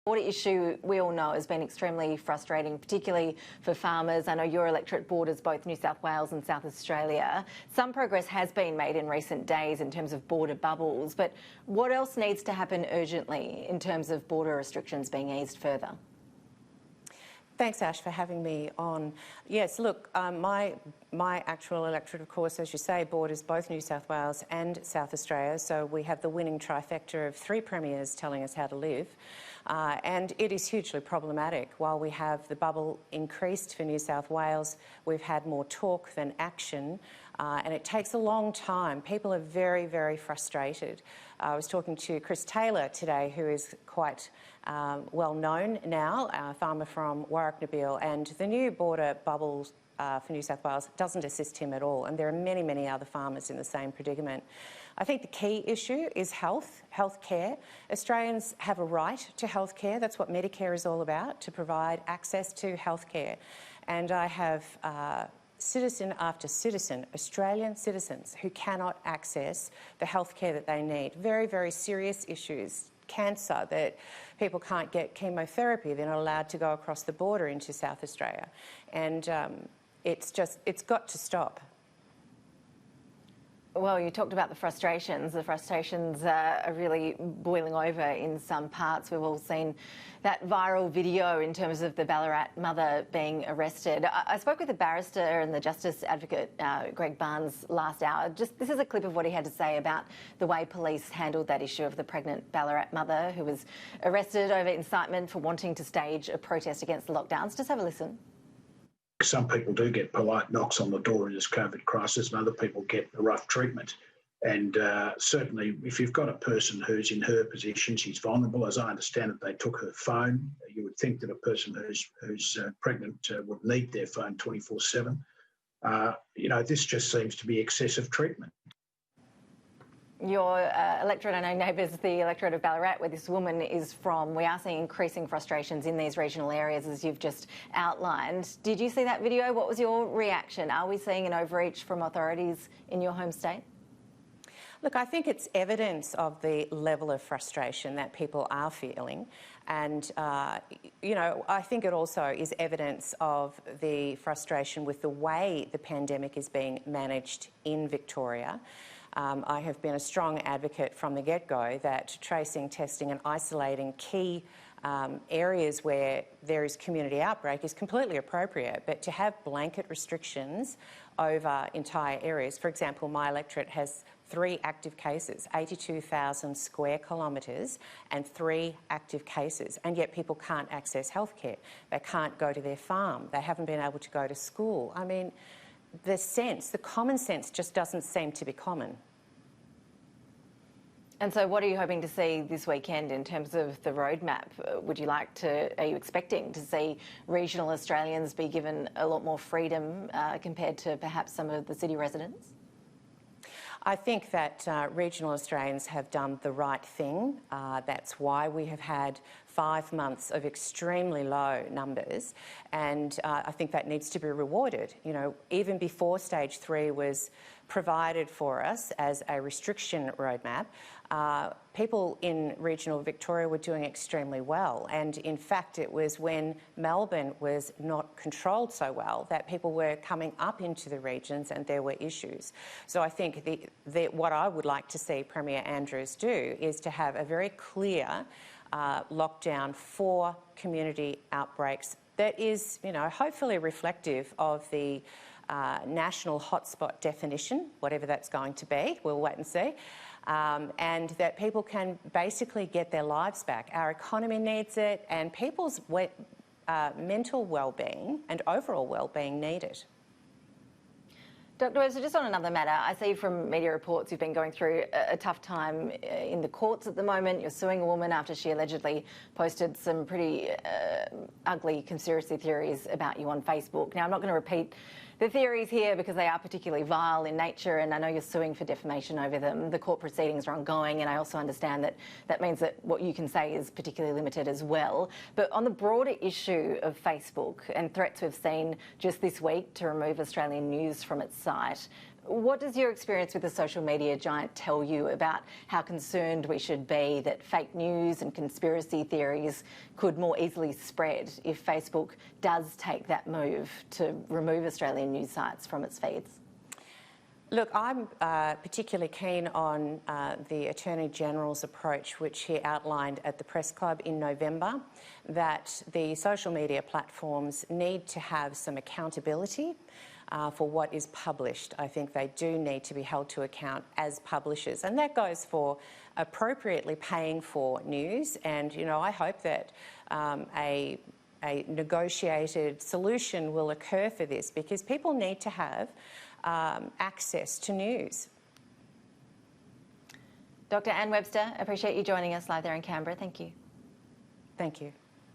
Border issue, we all know, has been extremely frustrating, particularly for farmers. I know your electorate borders both New South Wales and South Australia. Some progress has been made in recent days in terms of border bubbles, but what else needs to happen urgently in terms of border restrictions being eased further? Thanks, Ash, for having me on. Yes, look, my actual electorate, of course, as you say, borders both New South Wales and South Australia, so we have the winning trifecta of 3 premiers telling us how to live. And it is hugely problematic. While we have the bubble increased for New South Wales, we've had more talk than action, and it takes a long time. People are very, very frustrated. I was talking to Chris Taylor today, who is quite well known now, a farmer from Warraknabeal, and the new border bubbles for New South Wales doesn't assist him at all, and there are many, many other farmers in the same predicament. I think the key issue is health care. Australians have a right to health care. That's what Medicare is all about, to provide access to health care. And I have citizen after citizen, Australian citizens, who cannot access the health care that they need. Very, very serious issues. Cancer, that people can't get chemotherapy, they're not allowed to go across the border into South Australia. And it's got to stop. Well, you talked about the frustrations. The frustrations are really boiling over in some parts. We've all seen that viral video in terms of the Ballarat mother being arrested. I spoke with the barrister and the Justice Advocate, Greg Barnes, last hour. This is a clip of what he had to say about the way police handled that issue of the pregnant Ballarat mother who was arrested over incitement for wanting to stage a protest against the lockdowns. Just have a listen. Some people do get polite knocks on the door in this COVID crisis, and other people get a rough treatment. And certainly, if you've got a person who's in her position, she's vulnerable. As I understand it, they took her phone. You would think that a person who's pregnant would need their phone 24/7. This just seems to be excessive treatment. Your electorate, I know neighbours, the electorate of Ballarat, where this woman is from, we are seeing increasing frustrations in these regional areas, as you've just outlined. Did you see that video? What was your reaction? Are we seeing an overreach from authorities in your home state? Look, I think it's evidence of the level of frustration that people are feeling. And, I think it also is evidence of the frustration with the way the pandemic is being managed in Victoria. I have been a strong advocate from the get-go that tracing, testing and isolating key areas where there is community outbreak is completely appropriate, but to have blanket restrictions over entire areas, for example, my electorate has 3 active cases, 82,000 square kilometres and 3 active cases, and yet people can't access healthcare. They can't go to their farm. They haven't been able to go to school. I mean, the common sense just doesn't seem to be common. And so what are you hoping to see this weekend in terms of the roadmap? Are you expecting to see regional Australians be given a lot more freedom compared to perhaps some of the city residents? I think that regional Australians have done the right thing. That's why we have had 5 months of extremely low numbers, and I think that needs to be rewarded. Even before stage 3 was provided for us as a restriction roadmap, people in regional Victoria were doing extremely well. And in fact, it was when Melbourne was not controlled so well that people were coming up into the regions and there were issues. So I think what I would like to see Premier Andrews do is to have a very clear lockdown for community outbreaks that is, hopefully reflective of the national hotspot definition, whatever that's going to be. We'll wait and see. And that people can basically get their lives back. Our economy needs it, and people's mental well-being and overall well-being need it. Dr Webster, just on another matter, I see from media reports you've been going through a tough time in the courts at the moment. You're suing a woman after she allegedly posted some pretty ugly conspiracy theories about you on Facebook. Now, I'm not going to repeat the theories here because they are particularly vile in nature, and I know you're suing for defamation over them. The court proceedings are ongoing, and I also understand that that means that what you can say is particularly limited as well. But on the broader issue of Facebook and threats we've seen just this week to remove Australian news from its site, What does your experience with the social media giant tell you about how concerned we should be that fake news and conspiracy theories could more easily spread if Facebook does take that move to remove Australian news sites from its feeds? Look, I'm particularly keen on the Attorney-General's approach, which he outlined at the Press Club in November, that the social media platforms need to have some accountability for what is published. I think they do need to be held to account as publishers, and that goes for appropriately paying for news. And, you know, I hope that a negotiated solution will occur for this, because people need to have access to news. Dr Anne Webster, appreciate you joining us live there in Canberra. Thank you. Thank you.